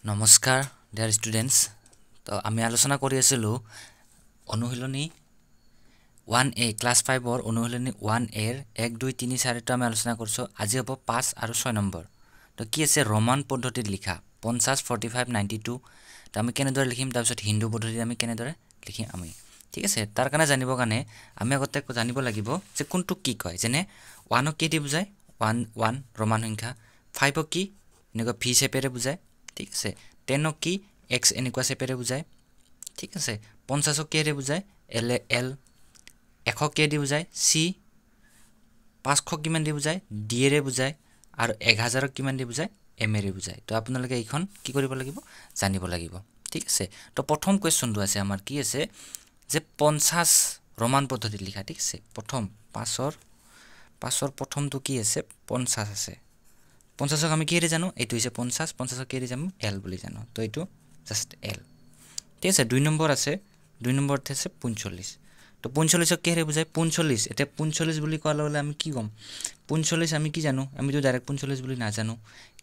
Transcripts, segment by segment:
নমস্কাৰ dear students তো আমি আলোচনা কৰি আছিলোঁ অনুশীলনী 1A ক্লাছ 5ৰ অনুশীলনী 1A ৰ 1 2 3 4 টো আমি আলোচনা কৰিছোঁ আজি হ'ব 5 আৰু 6 নম্বৰ তো কি আছে ৰোমান পদ্ধতিত লিখা 50 45 92 তো আমি কেনেদৰে লিখিম তাৰপিছত হিন্দু পদ্ধতিত আমি কেনেদৰে লিখিম আমি ঠিক আছে তাৰ কাৰণে জানিবৰ কাৰণে আমি আগতে জানিব লাগিব যে কোনটো কি কয় যেনে 1 ক কি দি বুজায় 1 1 ৰোমান সংখ্যা 5 ক কি এনেকুৱা ভি শেপেৰে বুজায় ঠিক আছে 10 কি x এনেকুৱা শেপেৰে বুজায় ঠিক আছে 50 ক কিৰে বুজায় l l 100 কে দি বুজায় c 500 কিমান দি বুজায় d ৰে বুজায় আৰু 1000 ক কিমান দি বুজায় m ৰে বুজায় তো আপোনালোকে এইখন কি কৰিব লাগিব জানিব লাগিব ঠিক আছে তো প্ৰথম কোৱেশ্চনটো আছে আমাৰ কি আছে যে 50 ৰোমান পদ্ধতিত লিখা ঠিক আছে প্ৰথম 5ৰ প্ৰথমটো কি আছে 50 আছে 50 ক আমি কিৰে জানো এইটো হৈছে 50 50 ক কিৰে জানো l বুলি জানো তো এইটো জাস্ট l ঠিক আছে 2 নম্বৰ আছে 2 নম্বৰত আছে 45 তো 45 ক কিৰে বুজায় 45 এটা 45 বুলি কোৱাৰ লগে আমি কি কম 45 আমি কি জানো আমি তো ডাইৰেক্ট 45 বুলি না জানো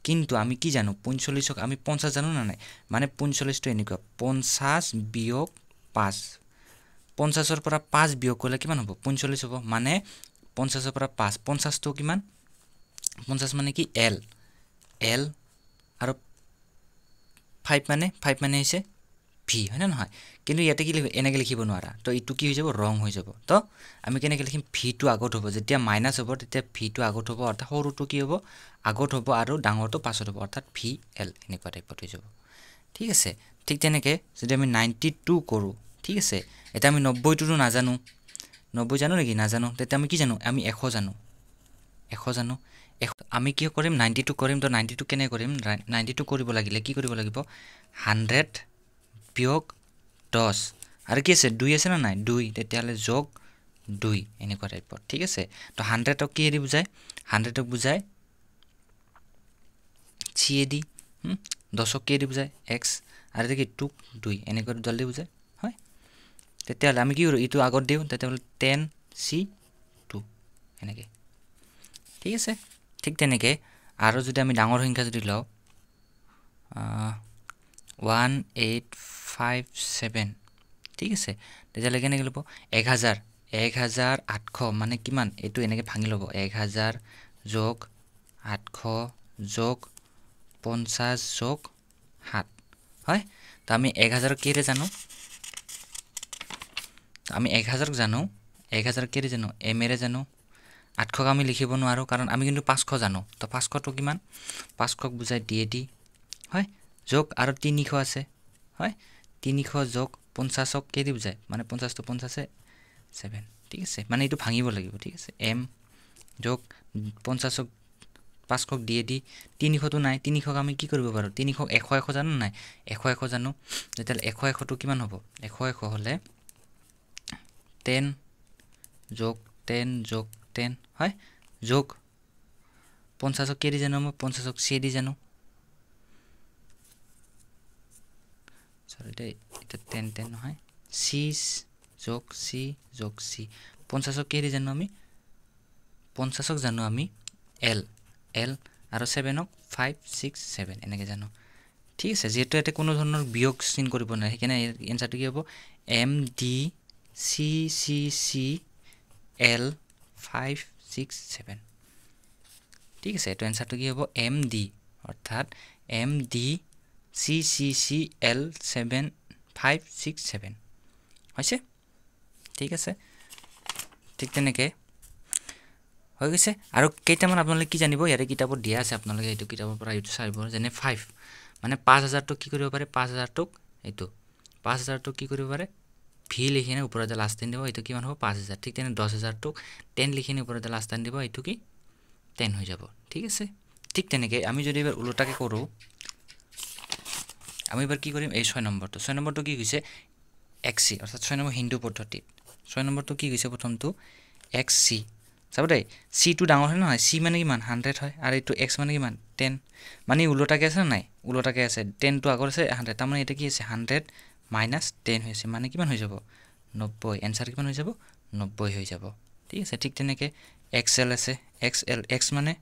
কিন্তু আমি কি জানো 45 ক আমি 50 জানো না নাই মানে 45 টো এনেকুৱা 50 বিয়োগ 5 50 ৰ পৰা 5 বিয়োগ কৰিলে কিমান হ'ব 45 হ'ব মানে 50 ৰ পৰা 5 50 টো কিমান 50 মানে কি l l আৰু 5 মানে হৈছে v হয় না নহয় কিন্তু ইয়াতে কি লিখিব এনেকৈ লিখিব নোৱাৰা তো ইটো কি হৈ যাব ৰং হৈ যাব তো আমি কেনেকৈ লিখিম v টো আগত হ'ব যেতিয়া মাইনাস হ'ব তেতিয়া v টো আগত হ'ব অৰ্থাৎ সৰুটো কি হ'ব আগত হ'ব আৰু ডাঙৰটো পাছত হ'ব অৰ্থাৎ v l এনেকুৱা টাইপত হৈ যাব ঠিক আছে ঠিক তেনেকৈ যদি আমি 92 কৰো ঠিক আছে এটা আমি 90 টো নাজানো 90 জানো নেকি নাজানো তেতিয়া আমি কি জানো আমি 100 জানো 100 জানো আমি কি কৰিম 92 কৰিম তো 92 কেনে কৰিম 92 কৰিব লাগিলে কি কৰিব লাগিব 100 বিয়োগ 10 আৰু কি আছে 2 আছে না নাই 2 তেতিয়ালে যোগ 2 এনেকুৱা টাইপৰ ঠিক আছে তো 100 ক কি দি বুজায় 100 ক বুজায় c দি 10 ক কি দি বুজায় x আৰু কি 2 2 এনেকুৱা জলদি বুজায় হয় তেতিয়ালে আমি কি কৰো ইটো আগত দিও তেতিয়ালে 10 c 2 এনেকে ঠিক আছে ঠিক তেনেকে আৰু যদি আমি ডাঙৰ সংখ্যা যদি লও 1857 ঠিক আছে তেতিয়ালে কেনে গলব 1000 1800 মানে কিমান এটো এনেকে ভাঙি লব 1000 যোগ 800 যোগ 50 যোগ 7 হয় তো আমি 1000 কিৰে জানো আমি 1000 জানো 1000 কিৰে জানো m ৰে জানো 800 আমি লিখিব নোৱাৰো কাৰণ আমি কিন্তু 500 জানো তো 500 টো কিমান 500 ক বুজায় d হয় যোগ আৰু 300 আছে হয় 300 যোগ 50 ক কি দি বুজায় মানে 50 টো 50 এ 7 ঠিক আছে মানে এটো ভাঙিব লাগিব ঠিক আছে m যোগ 50 ক 500 ক d 300 টো নাই 300 ক আমি কি কৰিব পাৰো 300 100 জানো নাই 100 জানো তেতিয়ালে 100 টো কিমান হ'ব 100 হলে 10 যোগ 10 যোগ 10 হয় যোগ 50 ক কি দি জানো মই 50 ক c দি জানো সরি দে এটা 10 10 নহয় c যোগ c যোগ c 50 ক কি দি জানো আমি 50 ক জানো আমি l l আৰু 7 ক 5 6 7 এনেকে জানো ঠিক আছে যেটো এতে কোনো ধৰণৰ বিয়োগ চিন কৰিব নাই হেকেনে এনসারটো কি হ'ব m d c c c l 5 6 7 ঠিক আছে এটো এনসারটো কি হ'ব m d অর্থাৎ m d c c c l 7 5 6 7 হৈছে ঠিক আছে ঠিক তেনেকে হৈ গৈছে আৰু কেইটামান আপোনালোকে কি জানিব ইয়াৰে কিতাপত দিয়া আছে আপোনালোকে এইটো কিতাপৰ পৰা ইউজ চাইব যেনে 5 মানে 5000 টো কি কৰিব পাৰে 5000 টো এইটো 5000 টো কি কৰিব পাৰে ভি লিখিনে ওপৰতে লাস্ট দিন দিব এইটো কিমান হ'ব 5000 ঠিক তেনে 10000 টো 10 লিখিনে ওপৰতে লাস্ট দিন দিব এইটো কি 10 হৈ যাব ঠিক আছে ঠিক তেনেকে আমি যদি এবাৰ উল্টাকে কৰো আমি এবাৰ কি কৰিম এই 6 নম্বৰটো কি হৈছে xc অৰ্থাৎ 6 নম্বৰ হিন্দু পদ্ধতি 6 নম্বৰটো কি হৈছে প্ৰথমটো xc চাব দেই c টো ডাঙৰ হয় নহয় c মানে কিমান 100 হয় আৰু এটো x মানে কিমান 10 মানে উল্টাকে আছে নাই উল্টাকে আছে 10 টো আগৰ আছে 100 তাৰ মানে এটা কি আছে 100 - 10 হৈছে মানে কিমান হৈ যাব 90 आंसर কিমান হৈ যাব 90 হৈ যাব ঠিক আছে ঠিক তেনেকে xl আছে xl x মানে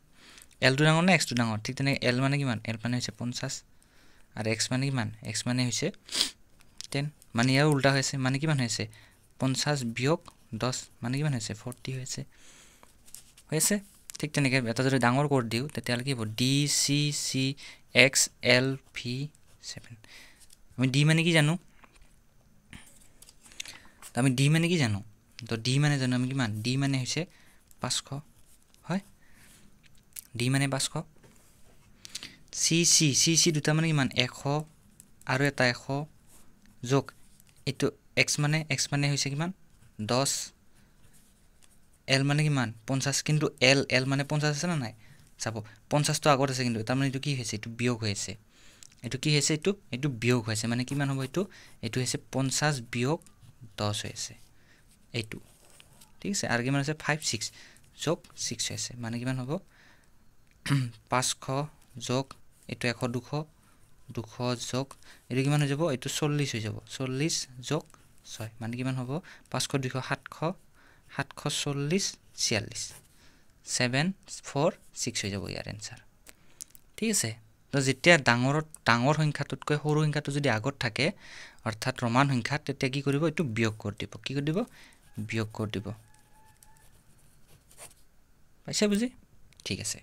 l টো ডাঙৰ না x টো ডাঙৰ ঠিক তেনেকে l মানে কিমান l মানে হৈছে 50 আৰু x মানে কিমান x মানে হৈছে 10 মানে ইয়াৰ উল্টা হৈছে মানে কিমান হৈছে 50 বিয়োগ 10 মানে কিমান হৈছে 40 হৈছে ঠিক তেনেকৈ এটা যদি ডাঙৰ কৰি দিও তেতিয়ালে কি হ'ব d c c x l v 7 আমি d মানে কি জানো আমি d মানে কি জানো তো d মানে জানো আমি কিমান d মানে হৈছে 500 হয় d মানে 500 c c c c দুটা মানে কিমান 100 আৰু এটা 100 যোগ এটো x মানে হৈছে কিমান 10 l মানে কিমান 50 কিন্তু l মানে 50 আছে না নাই চাব 50 তো আগত আছে কিন্তু তাৰ মানে এটো কি হৈছে এটো বিয়োগ হৈছে এটো কি হৈছে এটো বিয়োগ হৈছে মানে কিমান হ'ব এটো হৈছে 50 বিয়োগ 10 হৈছে এটো ঠিক আছে আৰু কিমান আছে 5 6 যোগ 6 হৈছে মানে কিমান হ'ব 500 যোগ এটো 100 200 যোগ এটো কিমান হৈ যাব এটো 40 হৈ যাব 40 যোগ 6 মানে কিমান হ'ব 500 200 700 740 46 746 হৈ যাব ইয়াৰ आंसर ঠিক আছে তো যেতিয়া ডাঙৰ সংখ্যাটোতকৈ সৰু সংখ্যাটো যদি আগত থাকে অৰ্থাৎ ৰোমান সংখ্যা তেতিয়া কি কৰিব এটো বিয়োগ কৰি দিব কি কৰি দিব বিয়োগ কৰি দিব পাইছে বুজি ঠিক আছে